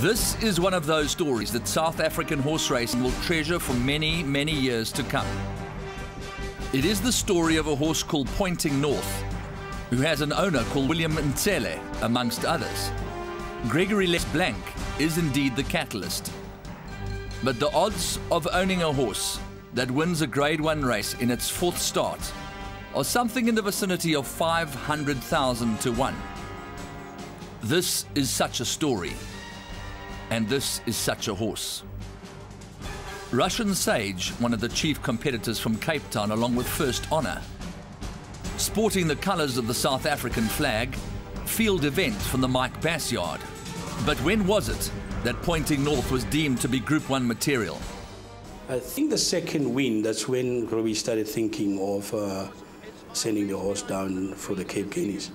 This is one of those stories that South African horse racing will treasure for many, many years to come. It is the story of a horse called Pointing North, who has an owner called William Nsele, amongst others. Gregory Les Blanc is indeed the catalyst. But the odds of owning a horse that wins a Grade 1 race in its fourth start are something in the vicinity of 500,000 to 1. This is such a story. And this is such a horse. Robbie Sage, one of the chief competitors from Cape Town, along with First Honour, sporting the colours of the South African flag, field event from the Mike Bass yard. But when was it that Pointing North was deemed to be Group 1 material? I think the second win, that's when Robbie started thinking of sending the horse down for the Cape Guineas.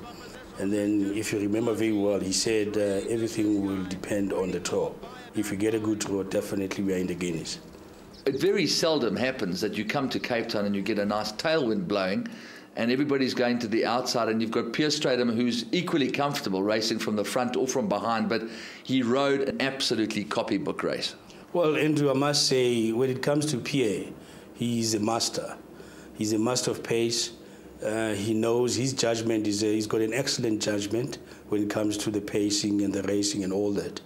And then, if you remember very well, he said everything will depend on the draw. If you get a good draw, definitely we are in the Guineas. It very seldom happens that you come to Cape Town and you get a nice tailwind blowing and everybody's going to the outside, and you've got Pierre Stradum, who's equally comfortable racing from the front or from behind, but he rode an absolutely copybook race. Well, Andrew, I must say, when it comes to Pierre, he's a master. He's a master of pace. He knows his judgment he's got an excellent judgment when it comes to the pacing and the racing and all that.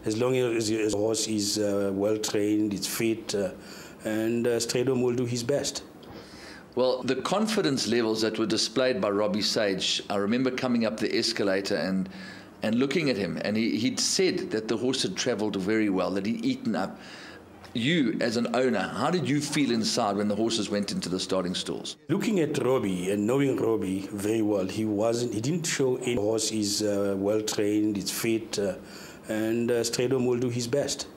As long as the horse is well trained, it's fit, and Stradum will do his best. Well, the confidence levels that were displayed by Robbie Sage, I remember coming up the escalator and looking at him, and he'd said that the horse had travelled very well, that he'd eaten up. You, as an owner, how did you feel inside when the horses went into the starting stalls? Looking at Robbie and knowing Robbie very well, he didn't show any horse is well trained, it's fit, and Stradum will do his best.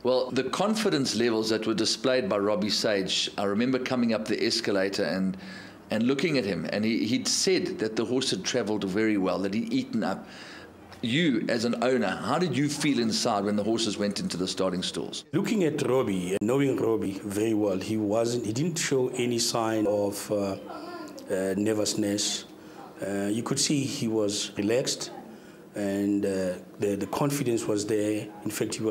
Well, the confidence levels that were displayed by Robbie Sage, I remember coming up the escalator and looking at him, and he'd said that the horse had travelled very well, that he'd eaten up. You, as an owner, how did you feel inside when the horses went into the starting stalls? Looking at Robbie and knowing Robbie very well, he didn't show any sign of nervousness. You could see he was relaxed, and the confidence was there. In fact,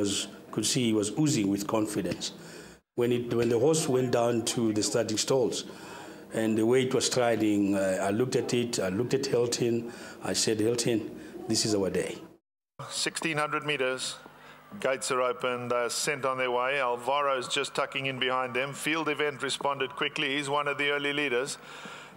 could see he was oozing with confidence. When the horse went down to the starting stalls, and the way it was striding, I looked at it. I looked at Hilton. I said, Hilton, this is our day. 1,600 meters. Gates are open. They're sent on their way. Alvaro's just tucking in behind them. Field Event responded quickly. He's one of the early leaders.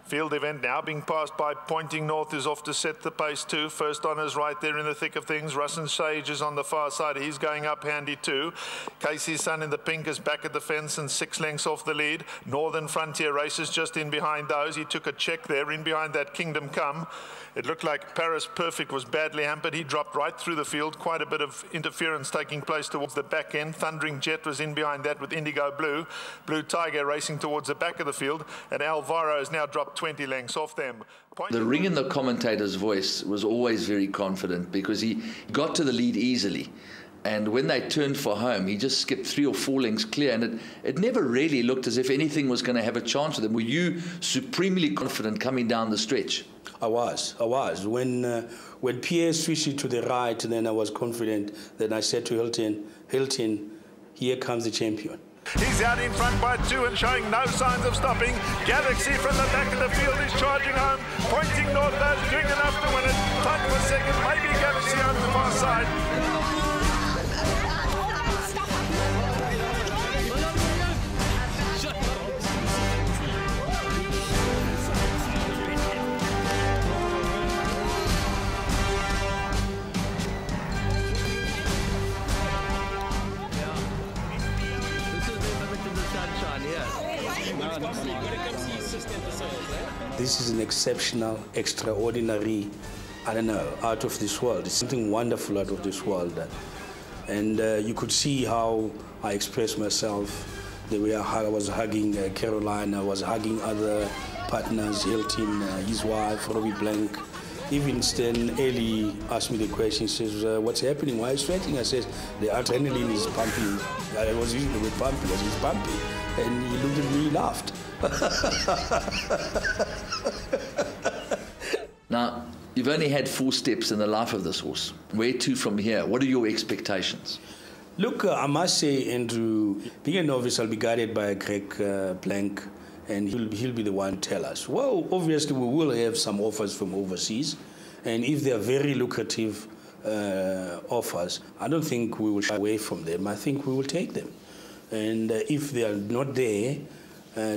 Field Event now being passed by Pointing North, is off to set the pace too. First Honour's right there in the thick of things. Robbie Sage is on the far side. He's going up handy too. Casey's son in the pink is back at the fence and 6 lengths off the lead. Northern Frontier Races just in behind those. He took a check there in behind that Kingdom Come. It looked like Paris Perfect was badly hampered. He dropped right through the field. Quite a bit of interference taking place towards the back end. Thundering Jet was in behind that with Indigo Blue. Blue Tiger racing towards the back of the field. And Alvaro has now dropped 20 lengths off them. The ring in the commentator's voice was always very confident because he got to the lead easily. And when they turned for home, he just skipped 3 or 4 lengths clear, and it never really looked as if anything was going to have a chance with him. Were you supremely confident coming down the stretch? I was. When Pierre switched it to the right, then I was confident. Then I said to Hilton, here comes the champion. He's out in front by 2 and showing no signs of stopping. Galaxy from the back of the field is charging home. Pointing North, though, doing enough to win it. Tight for second, maybe Galaxy on the far side. This is an exceptional, extraordinary, I don't know, out of this world. It's something wonderful out of this world. And you could see how I expressed myself, the way I was hugging Caroline, I was hugging other partners, Hilton, his wife, Robbie Blanc. Even Stan Eli asked me the question, he says, what's happening, why are you sweating? I said, the adrenaline is pumping. I was using the word pumping, I said, it's pumping. And he looked at me, he laughed. Now, You've only had 4 steps in the life of this horse. Where to from here? What are your expectations? Look, I must say, Andrew, being a novice, I'll be guided by Greg Plank, and he'll be the one to tell us. Well, obviously, we will have some offers from overseas, and if they are very lucrative offers, I don't think we will shy away from them. I think we will take them. And if they are not there,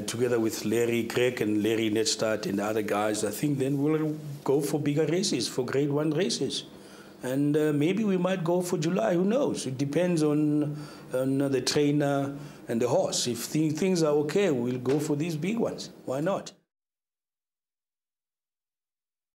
together with Greg and Larry Netstad and the other guys, I think then we'll go for bigger races, for Grade 1 races. And maybe we might go for July, who knows? It depends on the trainer and the horse. If things are okay, we'll go for these big ones. Why not?